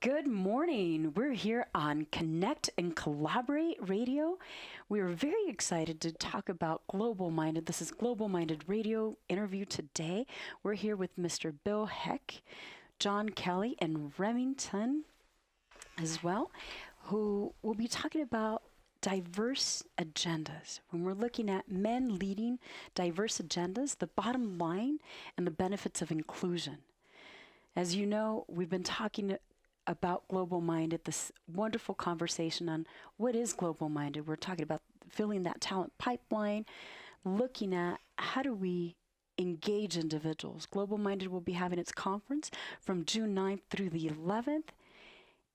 Good morning. We're here on Connect and Collaborate Radio. We are very excited to talk about Global Minded. This is Global Minded Radio interview today. We're here with Mr. Bill Heck, John Kelly, and Remington as well, who will be talking about diverse agendas. When we're looking at men leading diverse agendas, the bottom line and the benefits of inclusion. As you know, we've been talking about Global Minded, this wonderful conversation on what is Global Minded. We're talking about filling that talent pipeline, looking at how do we engage individuals. Global Minded will be having its conference from June 9th through the 11th,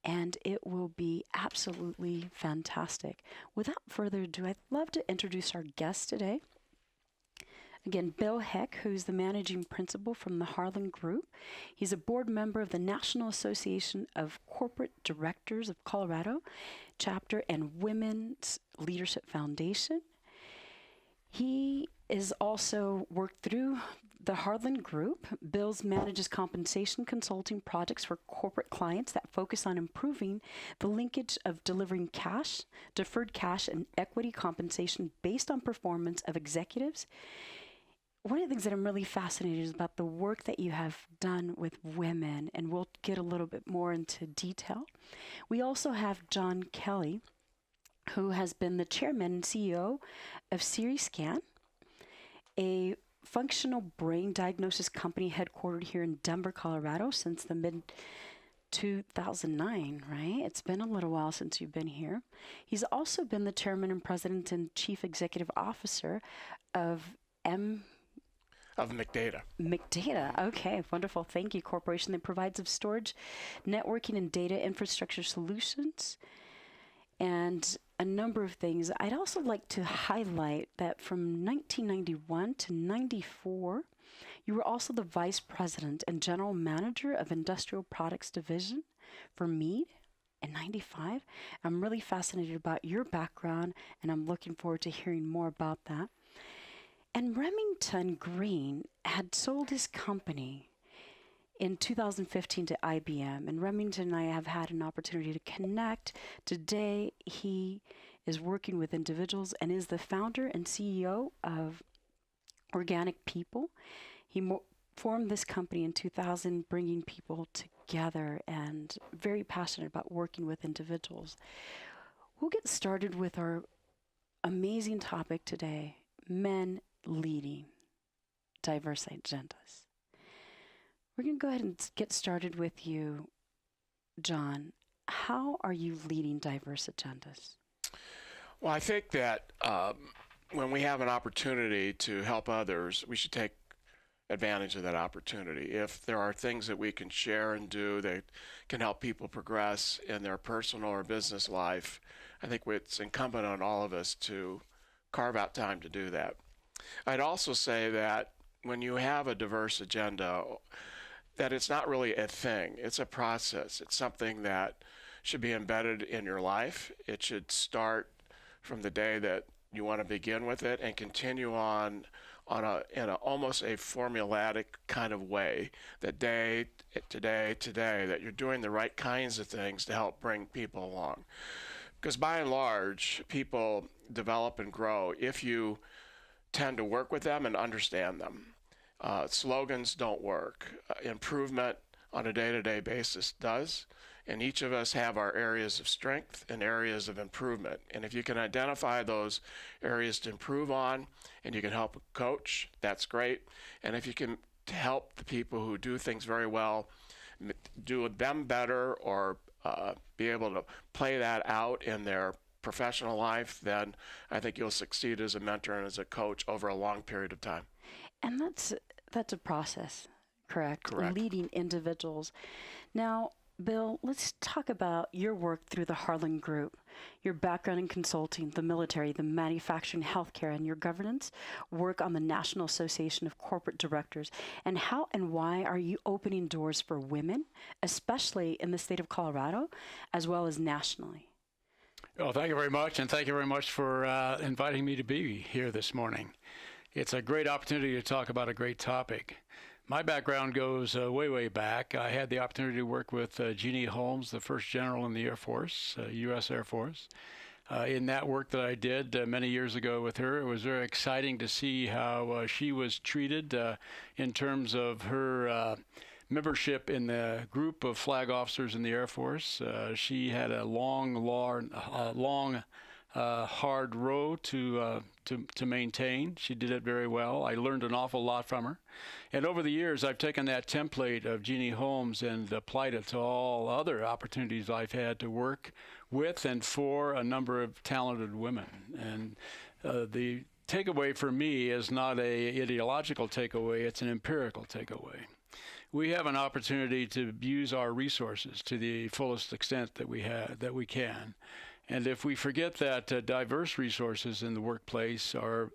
and it will be absolutely fantastic. Without further ado, I'd love to introduce our guest today. Again, Bill Heck, who's the managing principal from the Harlan Group. He's a board member of the National Association of Corporate Directors of Colorado chapter and Women's Leadership Foundation. He is also worked through the Harlan Group. Bill's manages compensation consulting projects for corporate clients that focus on improving the linkage of delivering cash, deferred cash, and equity compensation based on performance of executives. One of the things that I'm really fascinated is about the work that you have done with women, and we'll get a little bit more into detail. We also have John Kelly, who has been the chairman and CEO of CereScan, a functional brain diagnosis company headquartered here in Denver, Colorado since the mid-2009, right? It's been a little while since you've been here. He's also been the chairman and president and chief executive officer of McData. McData. Okay, wonderful. Thank you. Corporation that provides of storage, networking, and data infrastructure solutions, and a number of things. I'd also like to highlight that from 1991 to 94, you were also the vice president and general manager of Industrial Products Division for Mead in 95. I'm really fascinated about your background, and I'm looking forward to hearing more about that. And Remington Green had sold his company in 2015 to IBM. And Remington and I have had an opportunity to connect. Today, he is working with individuals and is the founder and CEO of Organic People. He formed this company in 2000, bringing people together, and very passionate about working with individuals. We'll get started with our amazing topic today, men leading diverse agendas. We're going to go ahead and get started with you, John. How are you leading diverse agendas? Well, I think that when we have an opportunity to help others, we should take advantage of that opportunity. If there are things that we can share and do that can help people progress in their personal or business life, I think it's incumbent on all of us to carve out time to do that. I'd also say that when you have a diverse agenda, that it's not really a thing. It's a process. It's something that should be embedded in your life. It should start from the day that you want to begin with it and continue in almost a formulatic kind of way, that day to day, that you're doing the right kinds of things to help bring people along. Because by and large, people develop and grow if you tend to work with them and understand them. Slogans don't work. Improvement on a day-to-day basis does, and each of us have our areas of strength and areas of improvement. And if you can identify those areas to improve on and you can help coach, that's great. And if you can help the people who do things very well do them better, or be able to play that out in their professional life, then I think you'll succeed as a mentor and as a coach over a long period of time. And that's a process, correct? Correct. Leading individuals. Now, Bill, let's talk about your work through the Harlan Group, your background in consulting, the military, the manufacturing, healthcare, and your governance work on the National Association of Corporate Directors. And how and why are you opening doors for women, especially in the state of Colorado, as well as nationally? Well, thank you very much, and thank you very much for inviting me to be here this morning. It's a great opportunity to talk about a great topic. My background goes way, way back. I had the opportunity to work with Jeannie Holmes, the first general in the Air Force, U.S. Air Force. In that work that I did many years ago with her, it was very exciting to see how she was treated in terms of her membership in the group of flag officers in the Air Force. She had a long, hard road to maintain. She did it very well. I learned an awful lot from her. And over the years, I've taken that template of Jeannie Holmes and applied it to all other opportunities I've had to work with and for a number of talented women. And the takeaway for me is not a ideological takeaway, it's an empirical takeaway. We have an opportunity to use our resources to the fullest extent that we can. And if we forget that diverse resources in the workplace are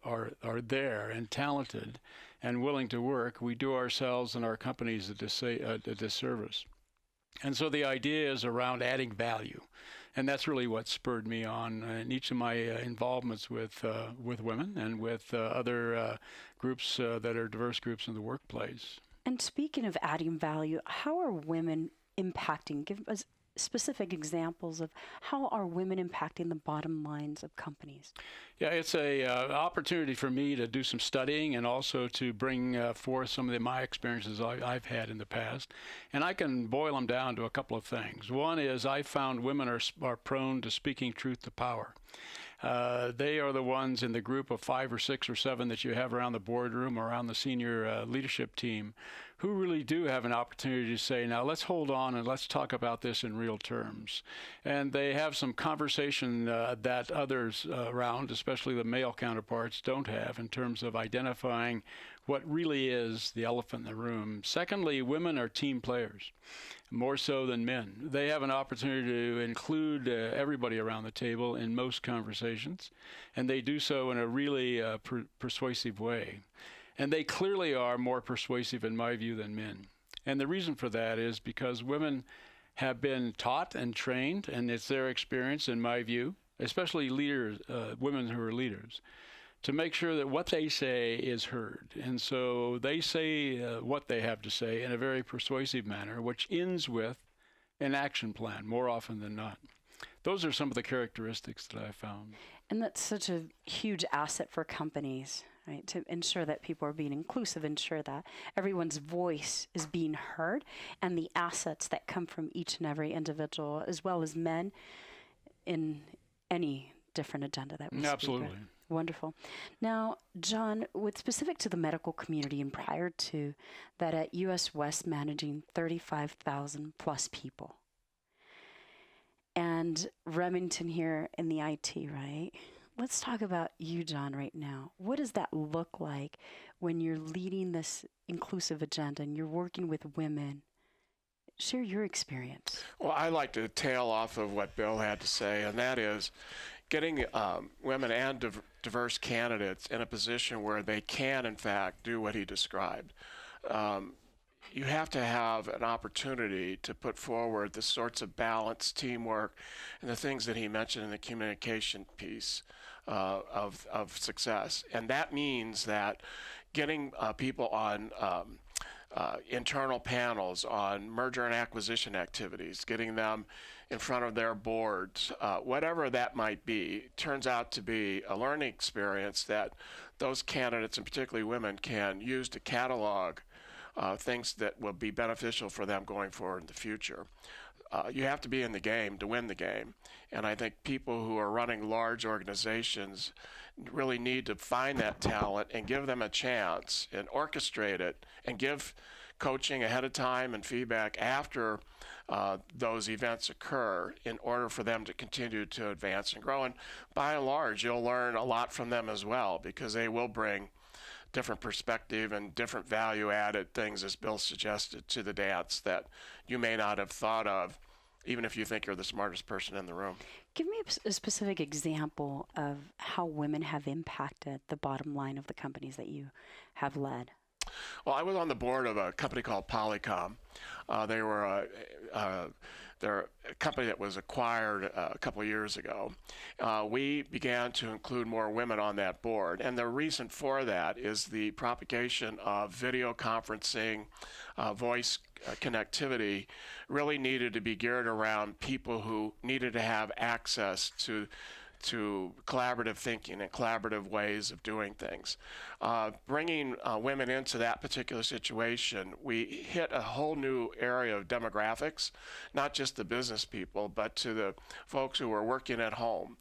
there and talented and willing to work, we do ourselves and our companies a disservice. And so the idea is around adding value. And that's really what spurred me on in each of my involvements with women and with other groups that are diverse groups in the workplace. And speaking of adding value, how are women impacting? Give us specific examples of how are women impacting the bottom lines of companies? Yeah, it's a opportunity for me to do some studying and also to bring forth some of my experiences I've had in the past. And I can boil them down to a couple of things. One is I found women are prone to speaking truth to power. They are the ones in the group of 5 or 6 or 7 that you have around the boardroom or around the senior leadership team who really do have an opportunity to say, now let's hold on and let's talk about this in real terms. And they have some conversation that others around, especially the male counterparts, don't have in terms of identifying what really is the elephant in the room. Secondly, women are team players, more so than men. They have an opportunity to include everybody around the table in most conversations, and they do so in a really persuasive way. And they clearly are more persuasive, in my view, than men. And the reason for that is because women have been taught and trained, and it's their experience, in my view, especially leaders, women who are leaders, to make sure that what they say is heard. And so they say what they have to say in a very persuasive manner, which ends with an action plan more often than not. Those are some of the characteristics that I found. And that's such a huge asset for companies, right? To ensure that people are being inclusive, ensure that everyone's voice is being heard, and the assets that come from each and every individual, as well as men, in any different agenda that we Absolutely. speak with. Wonderful. Now, John, with specific to the medical community and prior to that at US West managing 35,000 plus people, and Remington here in the IT, right? Let's talk about you, John, right now. What does that look like when you're leading this inclusive agenda and you're working with women? Share your experience. Well, I like to tail off of what Bill had to say, and that is getting women and diverse candidates in a position where they can, in fact, do what he described. You have to have an opportunity to put forward the sorts of balance, teamwork, and the things that he mentioned in the communication piece of success. And that means that getting people on internal panels, on merger and acquisition activities, getting them in front of their boards, whatever that might be, turns out to be a learning experience that those candidates, and particularly women, can use to catalog things that will be beneficial for them going forward in the future. You have to be in the game to win the game. And I think people who are running large organizations really need to find that talent and give them a chance and orchestrate it and give coaching ahead of time and feedback after those events occur in order for them to continue to advance and grow. And by and large, you'll learn a lot from them as well, because they will bring different perspective and different value-added things, as Bill suggested, to the dance that you may not have thought of, even if you think you're the smartest person in the room. Give me a specific example of how women have impacted the bottom line of the companies that you have led. Well, I was on the board of a company called Polycom. They're a company that was acquired a couple of years ago. We began to include more women on that board, and the reason for that is the propagation of video conferencing, voice connectivity really needed to be geared around people who needed to have access to collaborative thinking and collaborative ways of doing things. Bringing women into that particular situation, we hit a whole new area of demographics, not just the business people, but to the folks who were working at home,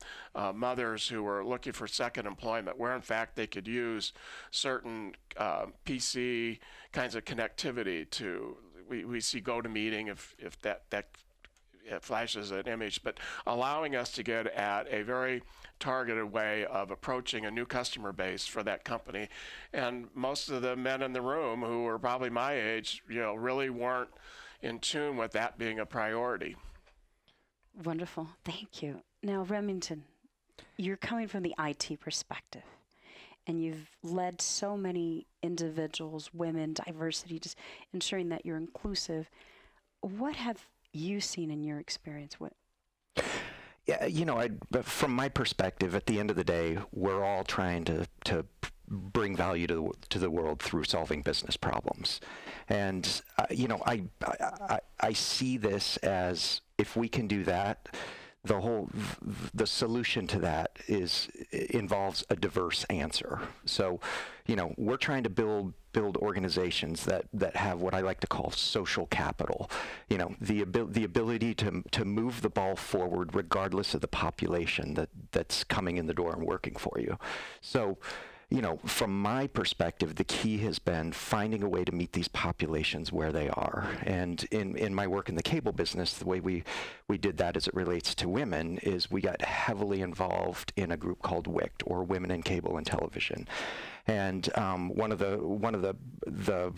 mothers who were looking for second employment, where in fact they could use certain PC kinds of connectivity to, we see GoToMeeting if that it flashes an image, but allowing us to get at a very targeted way of approaching a new customer base for that company. And most of the men in the room who were probably my age, really weren't in tune with that being a priority. Wonderful. Thank you. Now, Remington, you're coming from the IT perspective, and you've led so many individuals, women, diversity, just ensuring that you're inclusive. What have you seen in your experience? What? Yeah, from my perspective, at the end of the day, we're all trying to bring value to the world through solving business problems, and I see this as, if we can do that, the solution to that involves a diverse answer. So, we're trying to build organizations that have what I like to call social capital. The ability to move the ball forward regardless of the population that's coming in the door and working for you. So, from my perspective, the key has been finding a way to meet these populations where they are. And in my work in the cable business, the way we did that as it relates to women is we got heavily involved in a group called WICT, or Women in Cable and Television. And one of the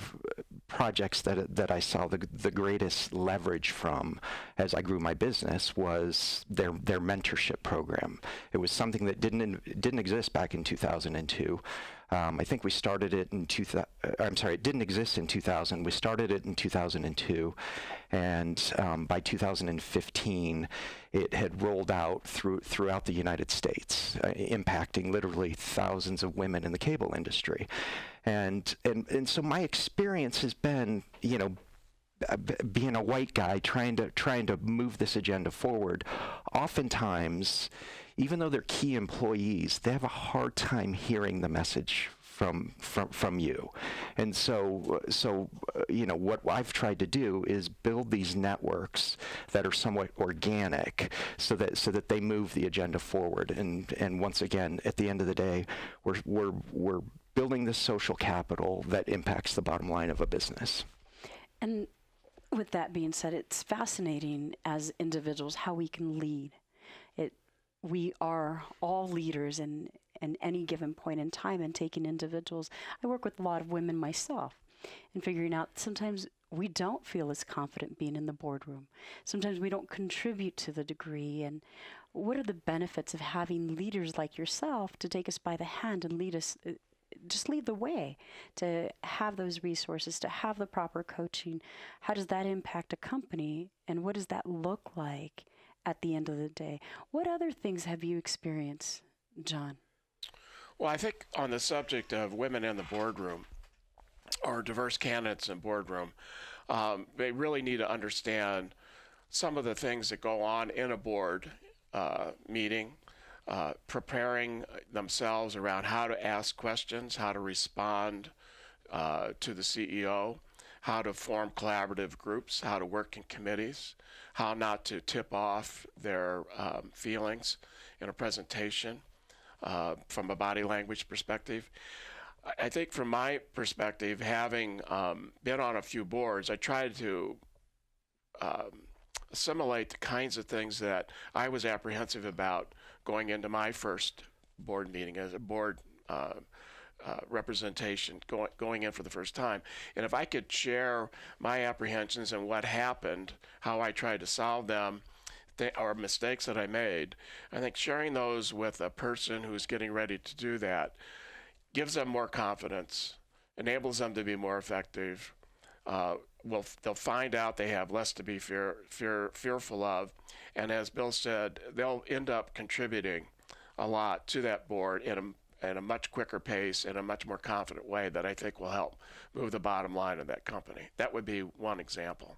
projects that I saw the greatest leverage from as I grew my business was their mentorship program. It was something that didn't exist back in 2002. I think we started it in it didn't exist in 2000. We started it in 2002, and by 2015, it had rolled out throughout the United States, impacting literally thousands of women in the cable industry. And so my experience has been, being a white guy trying to move this agenda forward. Oftentimes, even though they're key employees, they have a hard time hearing the message from you. And so what I've tried to do is build these networks that are somewhat organic, so that they move the agenda forward. And once again, at the end of the day, we're building this social capital that impacts the bottom line of a business. And with that being said, it's fascinating as individuals how we can lead. We are all leaders in any given point in time, and taking individuals. I work with a lot of women myself, and figuring out sometimes we don't feel as confident being in the boardroom. Sometimes we don't contribute to the degree. And what are the benefits of having leaders like yourself to take us by the hand and lead us, just lead the way, to have those resources, to have the proper coaching? How does that impact a company, and what does that look like at the end of the day? What other things have you experienced, John? Well, I think on the subject of women in the boardroom, or diverse candidates in boardroom, they really need to understand some of the things that go on in a board meeting, preparing themselves around how to ask questions, how to respond to the CEO, how to form collaborative groups, how to work in committees, how not to tip off their feelings in a presentation from a body language perspective. I think from my perspective, having been on a few boards, I tried to assimilate the kinds of things that I was apprehensive about going into my first board meeting as a board representation, going in for the first time. And if I could share my apprehensions and what happened, how I tried to solve them, or mistakes that I made, I think sharing those with a person who's getting ready to do that gives them more confidence, enables them to be more effective. They'll find out they have less to be fearful of, and as Bill said, they'll end up contributing a lot to that board in a much quicker pace, in a much more confident way that I think will help move the bottom line of that company. That would be one example.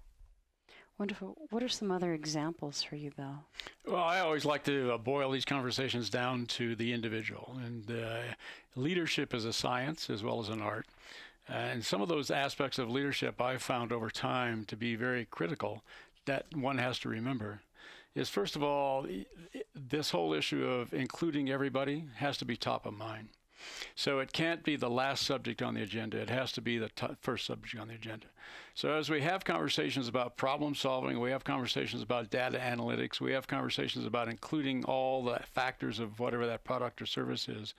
Wonderful. What are some other examples for you, Bill? Well, I always like to boil these conversations down to the individual. And leadership is a science as well as an art. And some of those aspects of leadership I've found over time to be very critical that one has to remember is, first of all, this whole issue of including everybody has to be top of mind. So it can't be the last subject on the agenda. It has to be the first subject on the agenda. So as we have conversations about problem solving, we have conversations about data analytics, we have conversations about including all the factors of whatever that product or service is,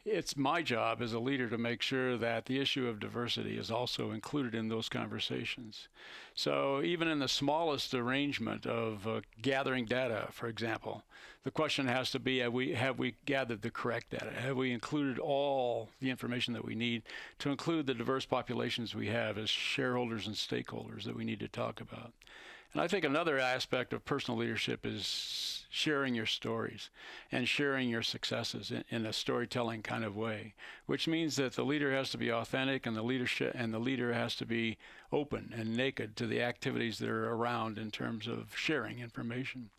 it's my job as a leader to make sure that the issue of diversity is also included in those conversations. So even in the smallest arrangement of gathering data, for example, the question has to be, have we gathered the correct data? Have we included all the information that we need to include the diverse populations we have as shareholders and stakeholders that we need to talk about? And I think another aspect of personal leadership is sharing your stories and sharing your successes in a storytelling kind of way, which means that the leader has to be authentic and the leader has to be open and naked to the activities that are around in terms of sharing information.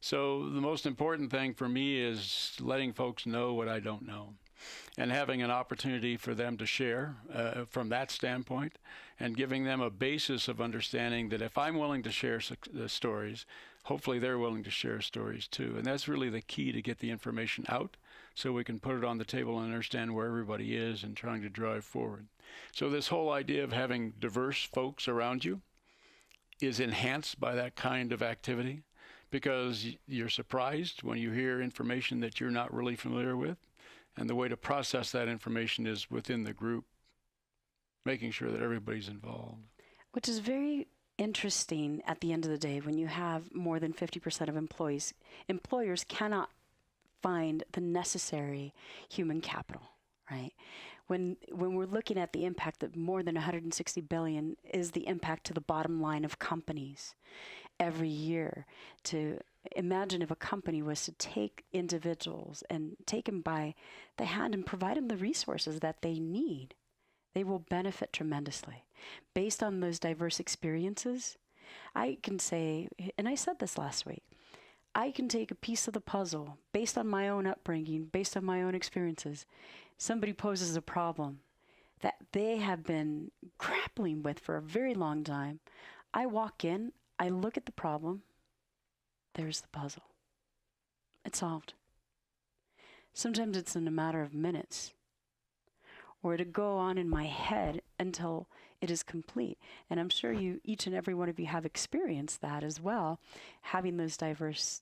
So the most important thing for me is letting folks know what I don't know, and having an opportunity for them to share from that standpoint, and giving them a basis of understanding that if I'm willing to share the stories, hopefully they're willing to share stories too. And that's really the key to get the information out so we can put it on the table and understand where everybody is and trying to drive forward. So this whole idea of having diverse folks around you is enhanced by that kind of activity, because you're surprised when you hear information that you're not really familiar with. And the way to process that information is within the group, making sure that everybody's involved. Which is very interesting at the end of the day when you have more than 50% of employers cannot find the necessary human capital, right? When we're looking at the impact that more than 160 billion is the impact to the bottom line of companies every year, to imagine if a company was to take individuals and take them by the hand and provide them the resources that they need, they will benefit tremendously. Based on those diverse experiences, I can say, and I said this last week, I can take a piece of the puzzle based on my own upbringing, based on my own experiences. Somebody poses a problem that they have been grappling with for a very long time. I walk in, I look at the problem, there's the puzzle. It's solved. Sometimes it's in a matter of minutes, or to go on in my head until it is complete. And I'm sure you, each and every one of you, have experienced that as well, having those diverse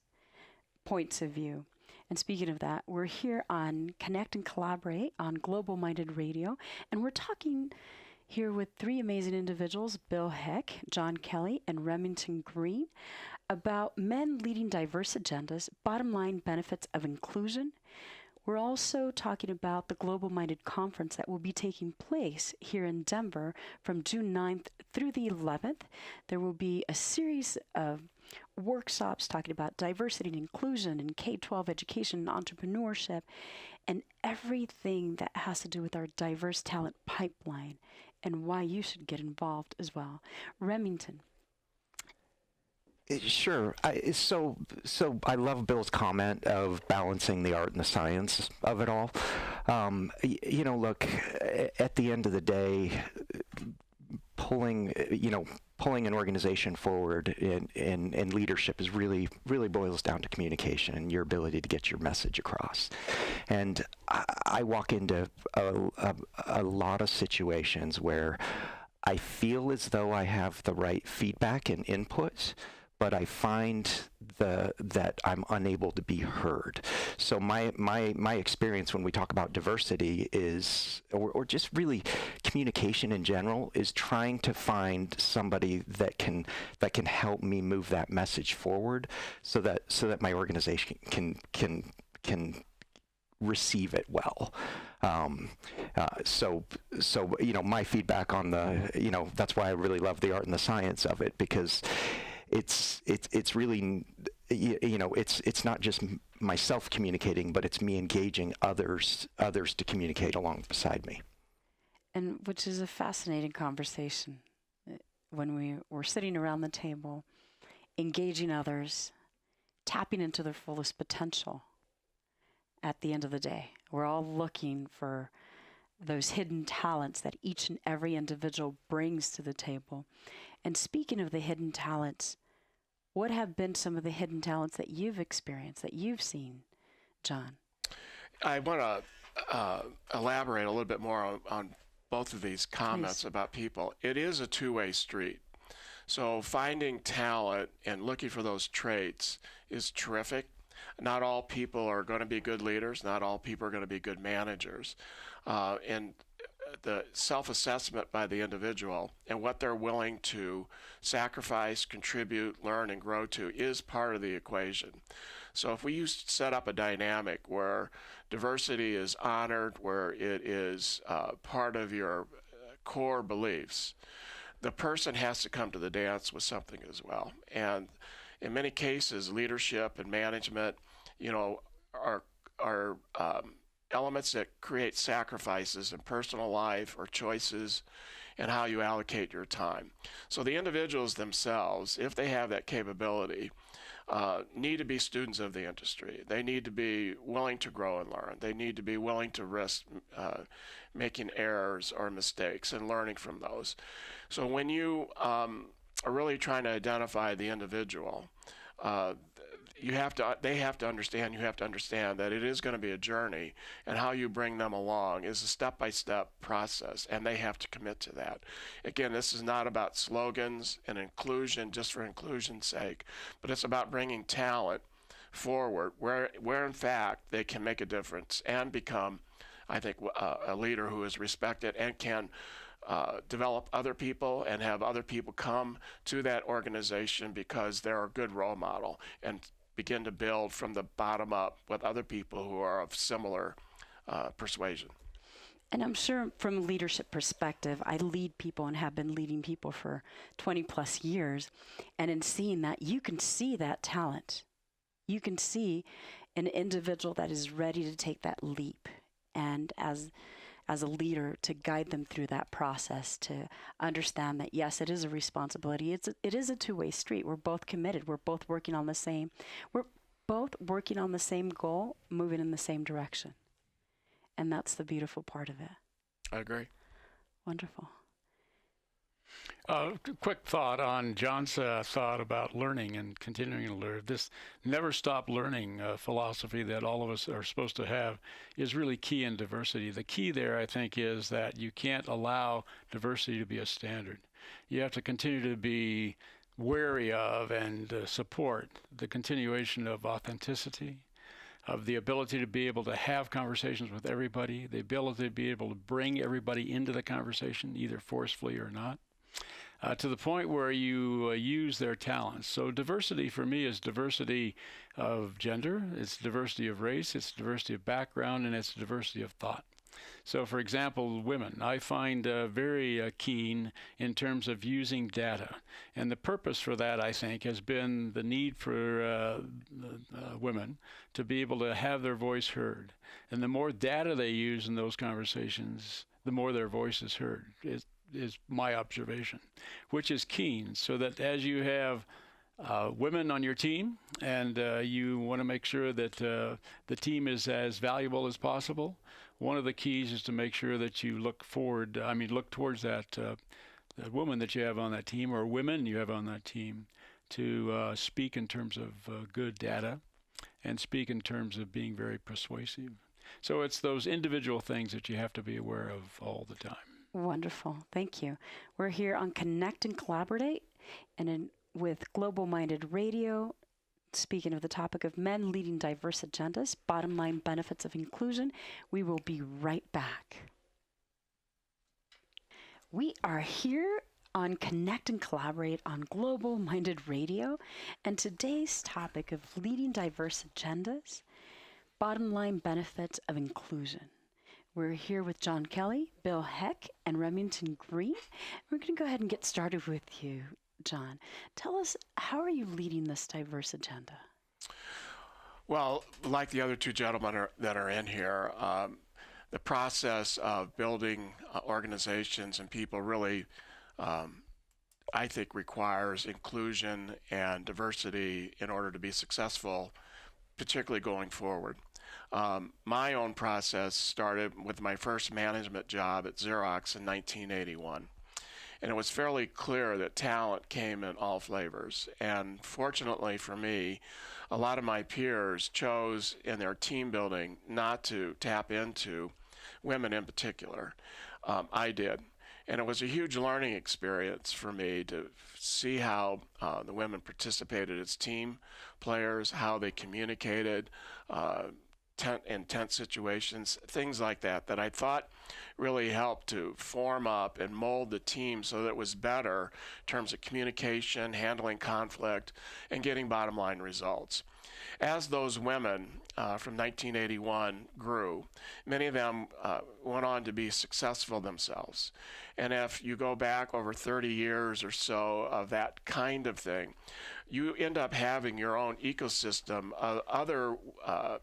points of view. And speaking of that, we're here on Connect and Collaborate on GlobalMindED Radio, and we're talking here with three amazing individuals, Bill Heck, John Kelly, and Remington Green, about men leading diverse agendas, bottom line benefits of inclusion. We're also talking about the GlobalMindED Conference that will be taking place here in Denver from June 9th through the 11th. There will be a series of workshops talking about diversity and inclusion in K-12 education and entrepreneurship, and everything that has to do with our diverse talent pipeline and why you should get involved as well. Remington. Sure. So I love Bill's comment of balancing the art and the science of it all. Look, at the end of the day, pulling an organization forward in leadership is really boils down to communication and your ability to get your message across. And I walk into a lot of situations where I feel as though I have the right feedback and input, but I find that I'm unable to be heard. So my experience when we talk about diversity is, or just really communication in general, is trying to find somebody that can help me move that message forward, so that my organization can receive it well. So my feedback on that's why I really love the art and the science of it, because it's really, it's not just myself communicating, but it's me engaging others to communicate along beside me. And which is a fascinating conversation when we were sitting around the table, engaging others, tapping into their fullest potential. At the end of the day, we're all looking for those hidden talents that each and every individual brings to the table. And speaking of the hidden talents, what have been some of the hidden talents that you've experienced, that you've seen, John? I want to elaborate a little bit more on both of these comments. Please. About people. It is a two-way street. So finding talent and looking for those traits is terrific. Not all people are going to be good leaders. Not all people are going to be good managers. And the self-assessment by the individual and what they're willing to sacrifice, contribute, learn, and grow to is part of the equation. So if we set up a dynamic where diversity is honored, where it is part of your core beliefs, the person has to come to the dance with something as well. And in many cases, leadership and management, are elements that create sacrifices in personal life or choices and how you allocate your time. So the individuals themselves, if they have that capability, need to be students of the industry. They need to be willing to grow and learn. They need to be willing to risk making errors or mistakes and learning from those. So when you are really trying to identify the individual, they have to understand that it is going to be a journey, and how you bring them along is a step-by-step process, and they have to commit to that. Again, this is not about slogans and inclusion just for inclusion's sake, but it's about bringing talent forward where in fact they can make a difference and become, I think, a leader who is respected and can develop other people and have other people come to that organization because they're a good role model, and begin to build from the bottom up with other people who are of similar persuasion. And I'm sure from a leadership perspective, I lead people and have been leading people for 20 plus years. And in seeing that, you can see that talent. You can see an individual that is ready to take that leap. And as a leader, to guide them through that process, to understand that, yes, it is a responsibility. It is a two-way street. We're both committed. We're both working on the same goal, moving in the same direction. And that's the beautiful part of it. I agree. Wonderful. Quick thought on John's thought about learning and continuing to learn. This never stop learning philosophy that all of us are supposed to have is really key in diversity. The key there, I think, is that you can't allow diversity to be a standard. You have to continue to be wary of and support the continuation of authenticity, of the ability to be able to have conversations with everybody, the ability to be able to bring everybody into the conversation, either forcefully or not. To the point where you use their talents. So diversity for me is diversity of gender, it's diversity of race, it's diversity of background, and it's diversity of thought. So for example, women, I find very keen in terms of using data. And the purpose for that, I think, has been the need for women to be able to have their voice heard. And the more data they use in those conversations, the more their voice is heard. Is my observation, which is keen, so that as you have women on your team and you want to make sure that the team is as valuable as possible, one of the keys is to make sure that you look towards that woman that you have on that team, or women you have on that team, to speak in terms of good data and speak in terms of being very persuasive. So it's those individual things that you have to be aware of all the time. Wonderful. Thank you. We're here on Connect and Collaborate with Global Minded Radio, speaking of the topic of men leading diverse agendas, bottom line benefits of inclusion. We will be right back. We are here on Connect and Collaborate on Global Minded Radio, and today's topic of leading diverse agendas, bottom line benefits of inclusion. We're here with John Kelly, Bill Heck, and Remington Green. We're going to go ahead and get started with you, John. Tell us, how are you leading this diverse agenda? Well, like the other two gentlemen that are in here, the process of building organizations and people really, I think, requires inclusion and diversity in order to be successful, particularly going forward. My own process started with my first management job at Xerox in 1981. And it was fairly clear that talent came in all flavors. And fortunately for me, a lot of my peers chose in their team building not to tap into women in particular. I did. And it was a huge learning experience for me to see how the women participated as team players, how they communicated, in tense situations, things like that, that I thought really helped to form up and mold the team so that it was better in terms of communication, handling conflict, and getting bottom line results. As those women from 1981 grew, many of them went on to be successful themselves. And if you go back over 30 years or so of that kind of thing, you end up having your own ecosystem of other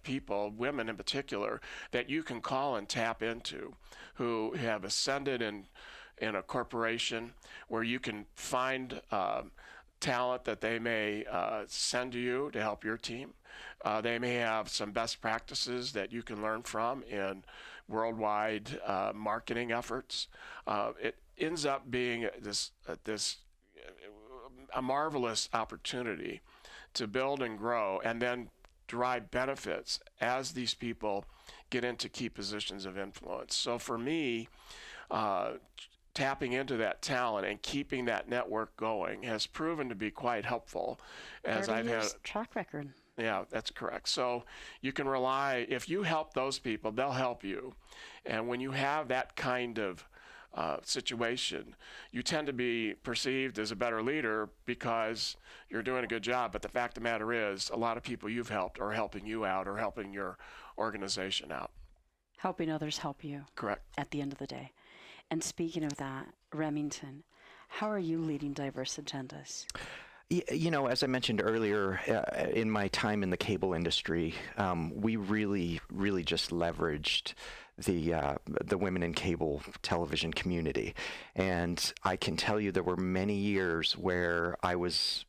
people, women in particular, that you can call and tap into, who have ascended in a corporation where you can find talent that they may send to you to help your team. They may have some best practices that you can learn from in worldwide marketing efforts. It ends up being a marvelous opportunity to build and grow and then derive benefits as these people get into key positions of influence. So for me, tapping into that talent and keeping that network going has proven to be quite helpful. As I've had track record. Yeah, that's correct. So you can rely, if you help those people, they'll help you. And when you have that kind of situation, you tend to be perceived as a better leader because you're doing a good job. But the fact of the matter is, a lot of people you've helped are helping you out or helping your organization out. Helping others help you. Correct. At the end of the day. And speaking of that, Remington, how are you leading diverse agendas? You know, as I mentioned earlier, in my time in the cable industry, we really just leveraged the women in cable television community, and I can tell you there were many years where I was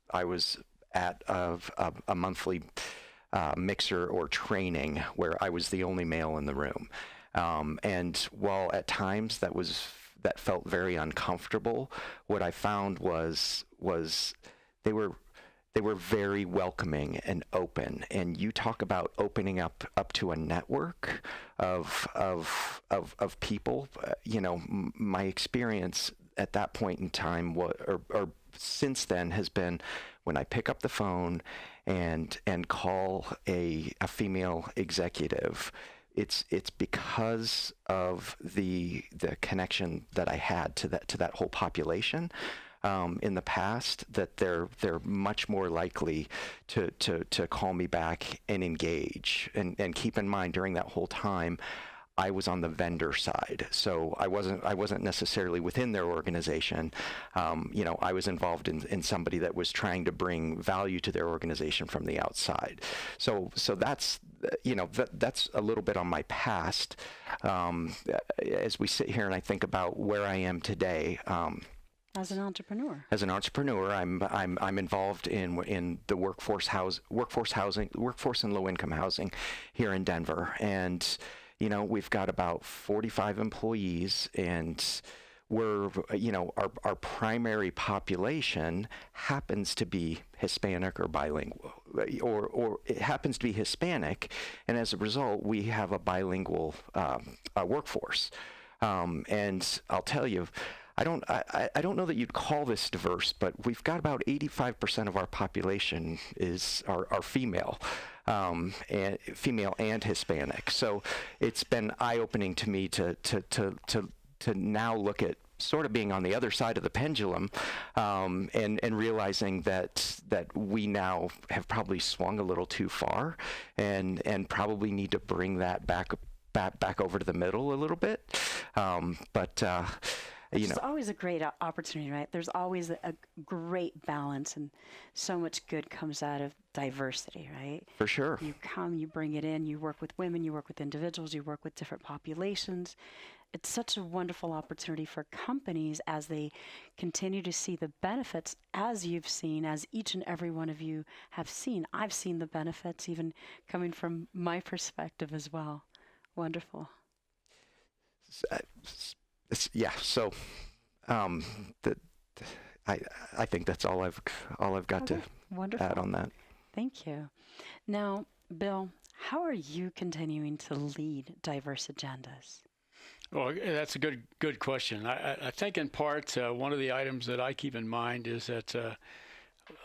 at a monthly mixer or training where I was the only male in the room, and while at times that felt very uncomfortable, what I found was they were very welcoming and open. And you talk about opening up to a network of people. You know, my experience at that point in time, or since then, has been when I pick up the phone and call a female executive. It's because of the connection that I had to that whole population. In the past, that they're much more likely to call me back and engage. And keep in mind, during that whole time, I was on the vendor side, so I wasn't necessarily within their organization. You know, I was involved in somebody that was trying to bring value to their organization from the outside. So that's, you know, that's a little bit on my past. As we sit here and I think about where I am today. As an entrepreneur. As an entrepreneur, I'm involved in the workforce and low-income housing here in Denver, and you know, we've got about 45 employees, and we're, you know, our primary population happens to be Hispanic or bilingual, or it happens to be Hispanic, and as a result, we have a bilingual workforce, and I'll tell you. I don't know that you'd call this diverse, but we've got about 85% of our population are female, and female and Hispanic. So it's been eye-opening to me to now look at sort of being on the other side of the pendulum, and realizing that we now have probably swung a little too far, and probably need to bring that back back over to the middle a little bit. It's always a great opportunity, right? There's always a great balance, and so much good comes out of diversity, right? For sure. You come, you bring it in, you work with women, you work with individuals, you work with different populations. It's such a wonderful opportunity for companies as they continue to see the benefits, as you've seen, as each and every one of you have seen. I've seen the benefits even coming from my perspective as well. Wonderful. Yeah. So, I think that's all I've got to add on that. Thank you. Now, Bill, how are you continuing to lead diverse agendas? Well, that's a good question. I think in part one of the items that I keep in mind is that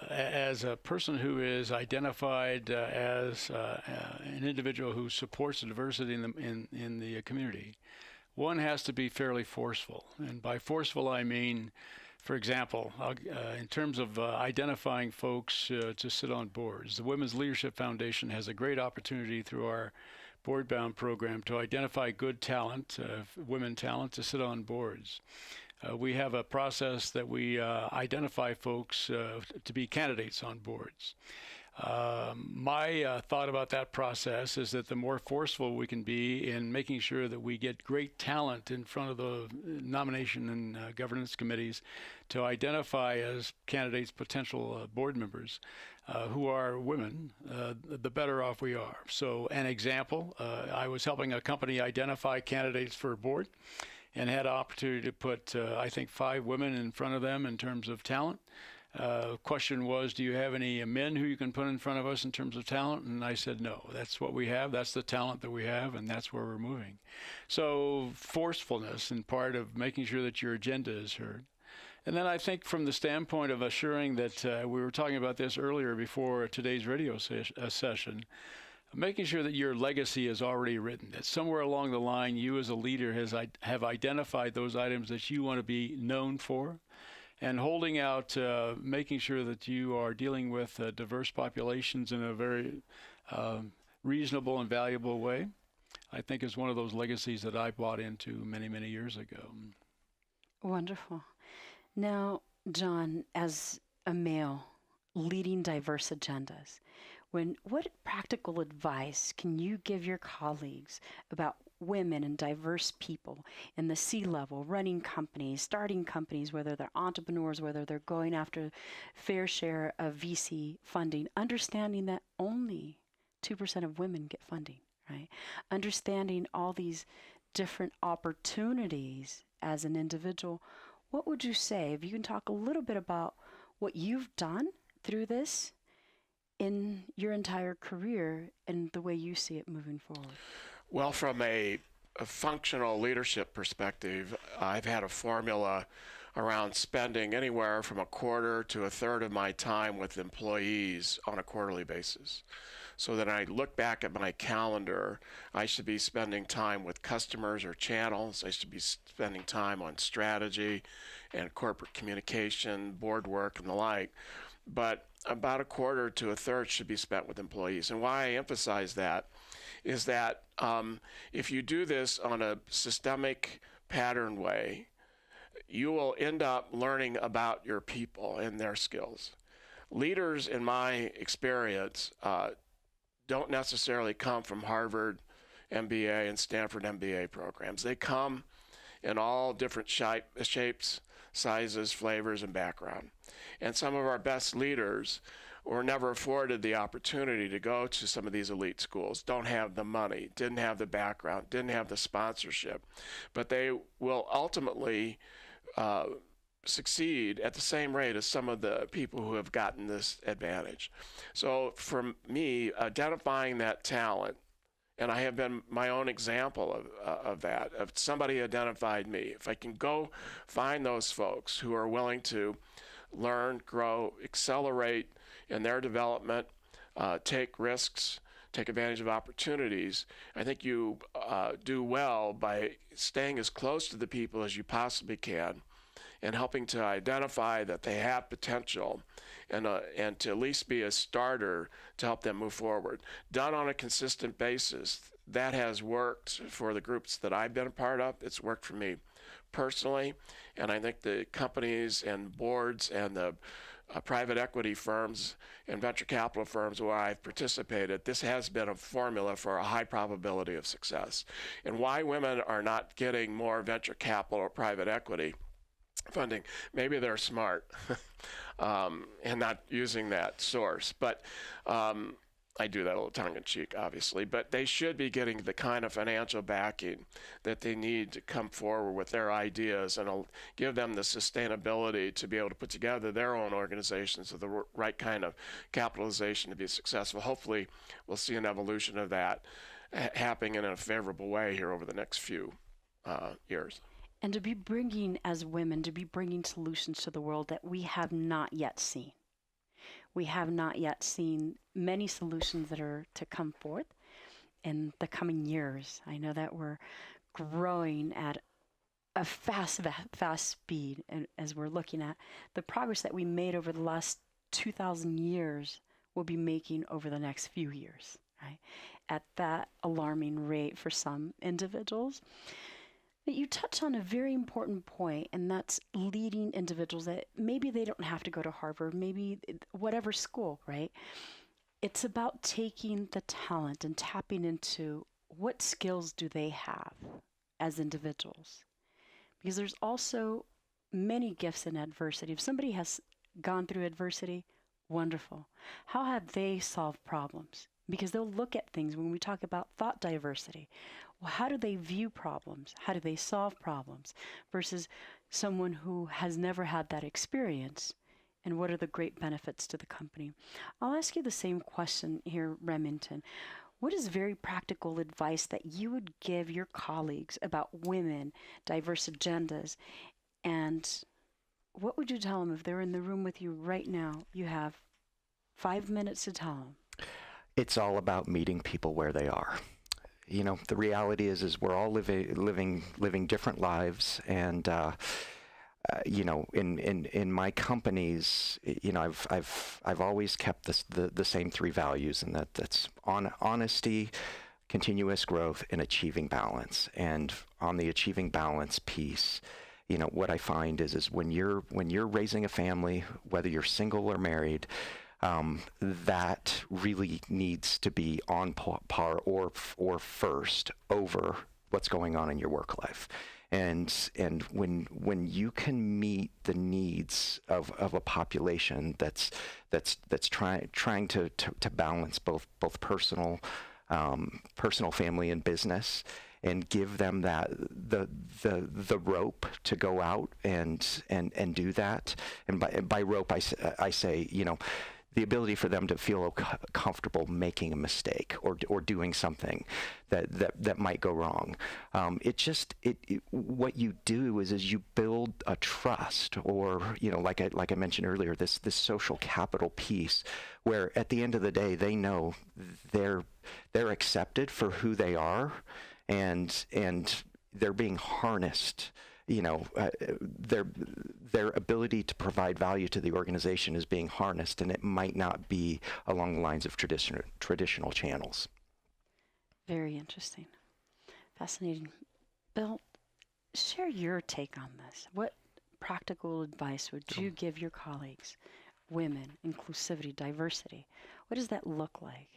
as a person who is identified as an individual who supports the diversity in the community, one has to be fairly forceful. And by forceful, I mean, for example, in terms of identifying folks to sit on boards, the Women's Leadership Foundation has a great opportunity through our board-bound program to identify good talent, women talent, to sit on boards. We have a process that we identify folks to be candidates on boards. My thought about that process is that the more forceful we can be in making sure that we get great talent in front of the nomination and governance committees to identify as candidates potential board members who are women, the better off we are. So an example, I was helping a company identify candidates for a board and had an opportunity to put, I think, 5 women in front of them in terms of talent. Question was, do you have any men who you can put in front of us in terms of talent? And I said, no, that's what we have. That's the talent that we have, and that's where we're moving. So forcefulness in part of making sure that your agenda is heard. And then I think from the standpoint of assuring that we were talking about this earlier before today's radio session, making sure that your legacy is already written, that somewhere along the line you as a leader have identified those items that you want to be known for, and holding out, making sure that you are dealing with diverse populations in a very reasonable and valuable way, I think is one of those legacies that I bought into many, many years ago. Wonderful. Now, John, as a male leading diverse agendas, what practical advice can you give your colleagues about women and diverse people in the C-level, running companies, starting companies, whether they're entrepreneurs, whether they're going after fair share of VC funding, understanding that only 2% of women get funding, right? Understanding all these different opportunities as an individual. What would you say, if you can talk a little bit about what you've done through this in your entire career and the way you see it moving forward? Well, from a functional leadership perspective, I've had a formula around spending anywhere from a quarter to a third of my time with employees on a quarterly basis. So that I look back at my calendar, I should be spending time with customers or channels. I should be spending time on strategy and corporate communication, board work, and the like. But about a quarter to a third should be spent with employees. And why I emphasize that is that if you do this on a systemic pattern way, you will end up learning about your people and their skills. Leaders, in my experience, don't necessarily come from Harvard MBA and Stanford MBA programs. They come in all different shapes, sizes, flavors, and background. And some of our best leaders were never afforded the opportunity to go to some of these elite schools, don't have the money, didn't have the background, didn't have the sponsorship. But they will ultimately succeed at the same rate as some of the people who have gotten this advantage. So for me, identifying that talent, and I have been my own example of that, of somebody identified me. If I can go find those folks who are willing to learn, grow, accelerate in their development, take risks, take advantage of opportunities, I think you do well by staying as close to the people as you possibly can and helping to identify that they have potential and to at least be a starter to help them move forward. Done on a consistent basis, that has worked for the groups that I've been a part of. It's worked for me personally, and I think the companies and boards and the private equity firms and venture capital firms where I've participated, this has been a formula for a high probability of success. And why women are not getting more venture capital or private equity funding, maybe they're smart and not using that source. But I do that a little tongue-in-cheek, obviously, but they should be getting the kind of financial backing that they need to come forward with their ideas, and it'll give them the sustainability to be able to put together their own organizations with the right kind of capitalization to be successful. Hopefully, we'll see an evolution of that happening in a favorable way here over the next few years. And to be bringing, as women, to be bringing solutions to the world that we have not yet seen. We have not yet seen many solutions that are to come forth in the coming years. I know that we're growing at a fast speed, and as we're looking at the progress that we made over the last 2,000 years, we'll be making over the next few years, right? At that alarming rate for some individuals. But you touch on a very important point, and that's leading individuals that maybe they don't have to go to Harvard, maybe whatever school, right? It's about taking the talent and tapping into what skills do they have as individuals. Because there's also many gifts in adversity. If somebody has gone through adversity, wonderful. How have they solved problems? Because they'll look at things when we talk about thought diversity. Well, how do they view problems? How do they solve problems? Versus someone who has never had that experience, and what are the great benefits to the company? I'll ask you the same question here, Remington. What is very practical advice that you would give your colleagues about women, diverse agendas, and what would you tell them if they're in the room with you right now? You have 5 minutes to tell them. It's all about meeting people where they are. You know, the reality is we're all living different lives, and you know, in my companies, you know, I've always kept the same three values, and that's honesty, continuous growth, and achieving balance. And on the achieving balance piece, you know, what I find is when you're raising a family, whether you're single or married, that really needs to be on par or first over what's going on in your work life. And when you can meet the needs of a population that's trying to balance both personal, family, and business, and give them the rope to go out and do that. And by rope I say, you know, the ability for them to feel comfortable making a mistake or doing something that might go wrong. What you do is you build a trust, or, you know, like I mentioned earlier, this social capital piece, where at the end of the day they know they're accepted for who they are, and they're being harnessed. You know, their ability to provide value to the organization is being harnessed, and it might not be along the lines of traditional channels. Very interesting. Fascinating. Bill, share your take on this. What practical advice would you give your colleagues? Women, inclusivity, diversity. What does that look like?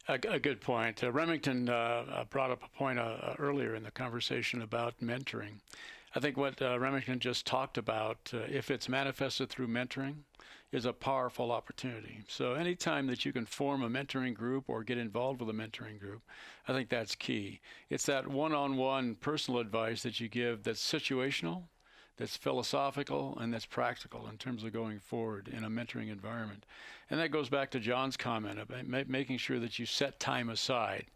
A good point. Remington brought up a point earlier in the conversation about mentoring. I think what Remington just talked about, if it's manifested through mentoring, is a powerful opportunity. So anytime that you can form a mentoring group or get involved with a mentoring group, I think that's key. It's that one-on-one personal advice that you give that's situational, that's philosophical, and that's practical in terms of going forward in a mentoring environment. And that goes back to John's comment about making sure that you set time aside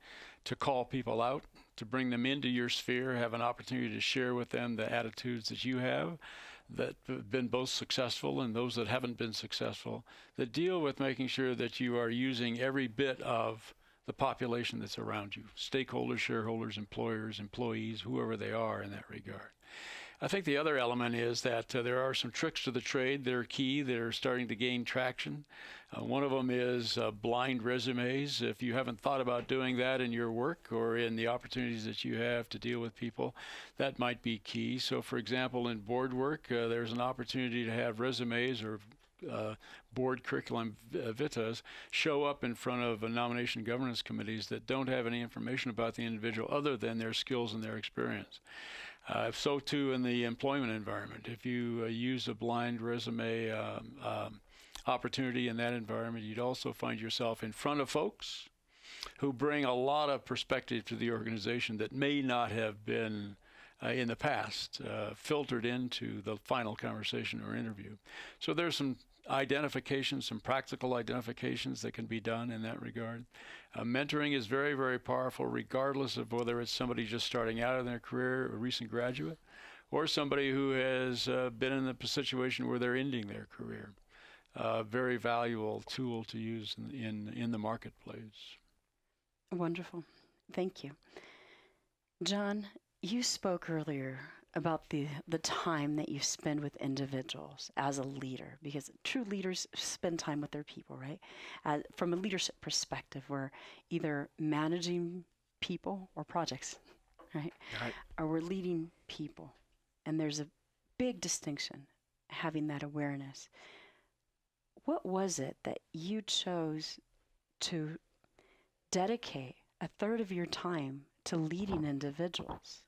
to call people out, to bring them into your sphere, have an opportunity to share with them the attitudes that you have that have been both successful and those that haven't been successful, that deal with making sure that you are using every bit of the population that's around you, stakeholders, shareholders, employers, employees, whoever they are in that regard. I think the other element is that there are some tricks to the trade that are key, that are starting to gain traction. One of them is blind resumes. If you haven't thought about doing that in your work or in the opportunities that you have to deal with people, that might be key. So, for example, in board work, there's an opportunity to have resumes or board curriculum vitas show up in front of nomination governance committees that don't have any information about the individual other than their skills and their experience. So too in the employment environment. If you use a blind resume opportunity in that environment, you'd also find yourself in front of folks who bring a lot of perspective to the organization that may not have been in the past filtered into the final conversation or interview. So there's some identifications, some practical identifications that can be done in that regard. Mentoring is very, very powerful, regardless of whether it's somebody just starting out in their career, a recent graduate, or somebody who has been in a situation where they're ending their career. Very valuable tool to use in the marketplace. Wonderful. Thank you. John, you spoke earlier about the time that you spend with individuals as a leader, because true leaders spend time with their people, right? From a leadership perspective, we're either managing people or projects, right? Or we're leading people. And there's a big distinction, having that awareness. What was it that you chose to dedicate a third of your time to leading individuals?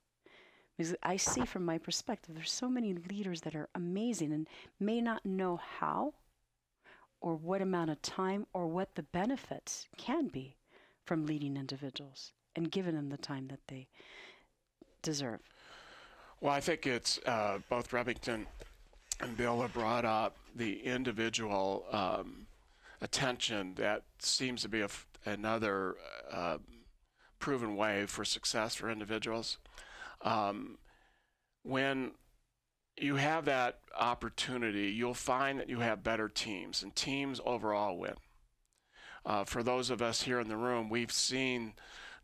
Because I see from my perspective, there's so many leaders that are amazing and may not know how or what amount of time or what the benefits can be from leading individuals and giving them the time that they deserve. Well, I think it's both Remington and Bill have brought up the individual attention that seems to be another proven way for success for individuals. When you have that opportunity, you'll find that you have better teams, and teams overall win. For those of us here in the room, we've seen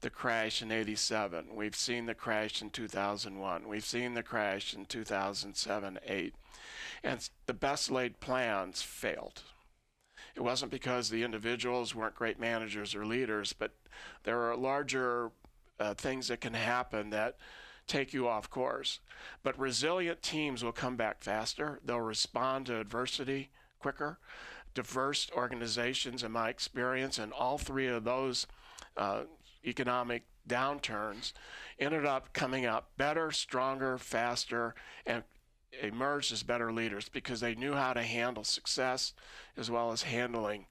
the crash in '87. We've seen the crash in 2001. We've seen the crash in 2007, 8. And the best laid plans failed. It wasn't because the individuals weren't great managers or leaders, but there are larger things that can happen that take you off course. But resilient teams will come back faster. They'll respond to adversity quicker. Diverse organizations, in my experience, and all three of those economic downturns ended up coming out better, stronger, faster, and emerged as better leaders because they knew how to handle success as well as handling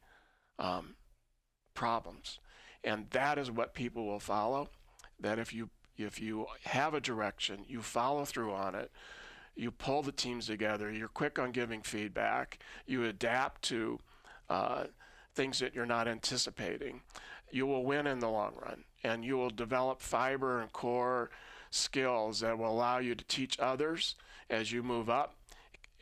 problems. And that is what people will follow, that if you have a direction, you follow through on it, you pull the teams together, you're quick on giving feedback, you adapt to things that you're not anticipating, you will win in the long run. And you will develop fiber and core skills that will allow you to teach others as you move up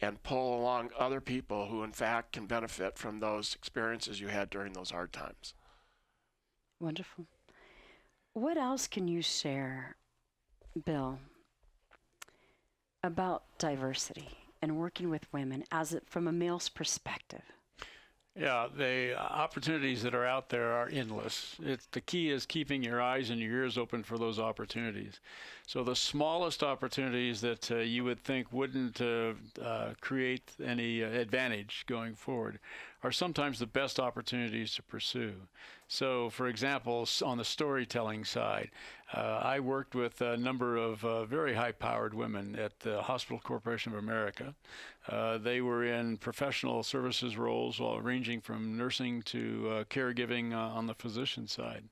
and pull along other people who, in fact, can benefit from those experiences you had during those hard times. Wonderful. What else can you share, Bill, about diversity and working with women from a male's perspective? Yeah, the opportunities that are out there are endless. The key is keeping your eyes and your ears open for those opportunities. So the smallest opportunities that you would think wouldn't create any advantage going forward are sometimes the best opportunities to pursue. So, for example, on the storytelling side, I worked with a number of very high-powered women at the Hospital Corporation of America. They were in professional services roles, ranging from nursing to caregiving on the physician side.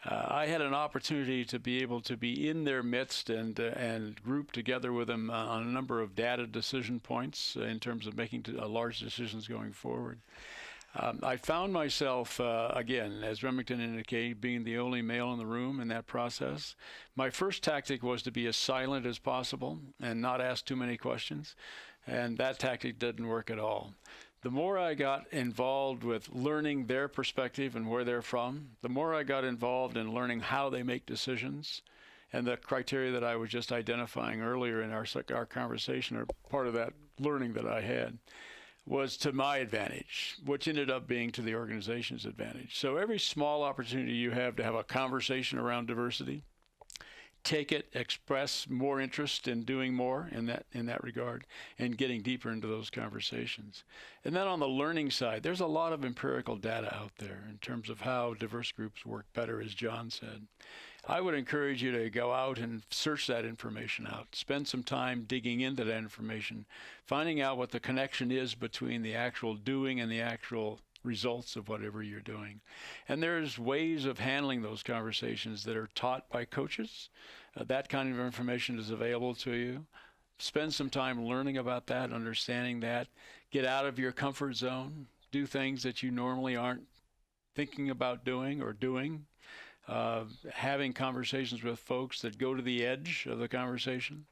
I had an opportunity to be able to be in their midst and group together with them on a number of data decision points in terms of making large decisions going forward. I found myself, again, as Remington indicated, being the only male in the room in that process. My first tactic was to be as silent as possible and not ask too many questions, and that tactic didn't work at all. The more I got involved with learning their perspective and where they're from, the more I got involved in learning how they make decisions And the criteria that I was just identifying earlier in our conversation, or part of that learning that I had, was to my advantage, which ended up being to the organization's advantage. So every small opportunity you have to have a conversation around diversity, take it, express more interest in doing more in that regard, and getting deeper into those conversations. And then on the learning side, there's a lot of empirical data out there in terms of how diverse groups work better, as John said. I would encourage you to go out and search that information out. Spend some time digging into that information, finding out what the connection is between the actual doing and the actual results of whatever you're doing. And there's ways of handling those conversations that are taught by coaches. That kind of information is available to you. Spend some time learning about that, understanding that. Get out of your comfort zone. Do things that you normally aren't thinking about doing or doing. Having conversations with folks that go to the edge of the conversation.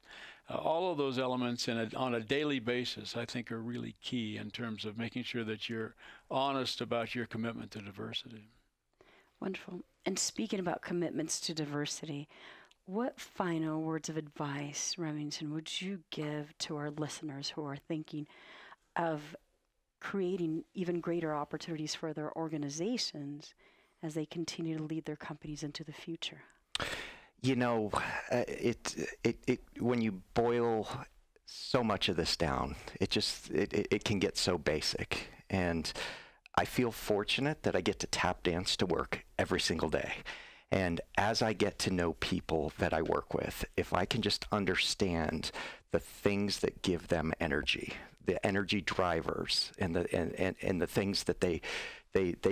All of those elements on a daily basis, I think, are really key in terms of making sure that you're honest about your commitment to diversity. Wonderful. And speaking about commitments to diversity, what final words of advice, Remington, would you give to our listeners who are thinking of creating even greater opportunities for their organizations as they continue to lead their companies into the future? You know, when you boil so much of this down, it can get so basic. And I feel fortunate that I get to tap dance to work every single day. And as I get to know people that I work with, if I can just understand the things that give them energy, the energy drivers, and the things that they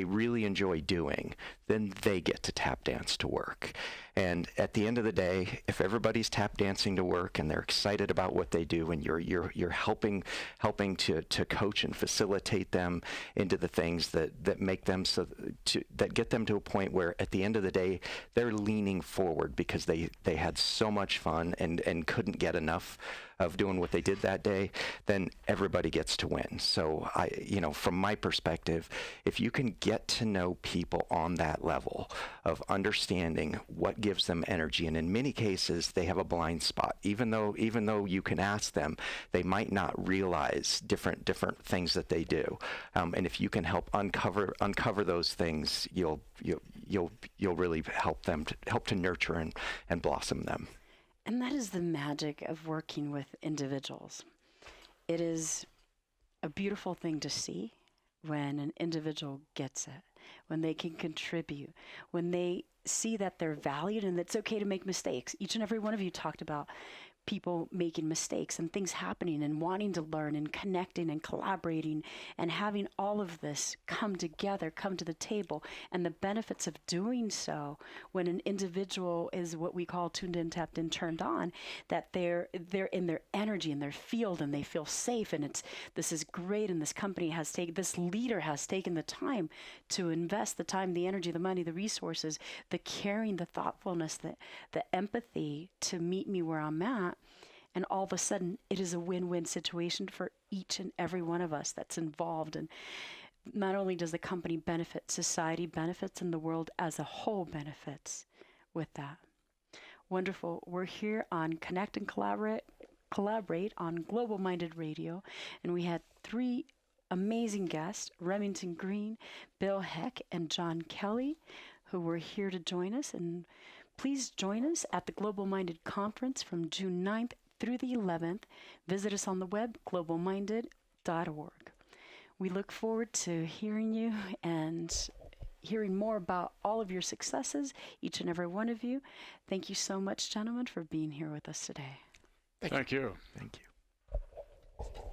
really enjoy doing, then they get to tap dance to work. And at the end of the day, if everybody's tap dancing to work and they're excited about what they do, and you're helping to coach and facilitate them into the things that make them that get them to a point where at the end of the day they're leaning forward because they had so much fun and couldn't get enough of doing what they did that day, then everybody gets to win. So from my perspective, if you can get to know people on that level of understanding what gives them energy, and in many cases they have a blind spot, even though you can ask them, they might not realize different things that they do, and if you can help uncover those things, you'll really help to nurture and blossom them. And that is the magic of working with individuals. It is a beautiful thing to see when an individual gets it, when they can contribute, when they see that they're valued and it's okay to make mistakes. Each and every one of you talked about people making mistakes and things happening and wanting to learn and connecting and collaborating and having all of this come together, come to the table, and the benefits of doing so when an individual is what we call tuned in, tapped in, turned on, that they're in their energy and their field and they feel safe, and this is great, and this leader has taken the time to invest the time, the energy, the money, the resources, the caring, the thoughtfulness, the empathy to meet me where I'm at. And all of a sudden, it is a win-win situation for each and every one of us that's involved. And not only does the company benefit, society benefits, and the world as a whole benefits with that. Wonderful. We're here on Connect and Collaborate on GlobalMindED Radio. And we had 3 amazing guests, Remington Green, Bill Heck, and John Kelly, who were here to join us. And please join us at the GlobalMindED Conference from June 9th through the 11th. Visit us on the web, globalminded.org. We look forward to hearing you and hearing more about all of your successes, each and every one of you. Thank you so much, gentlemen, for being here with us today. Thank you. Thank you.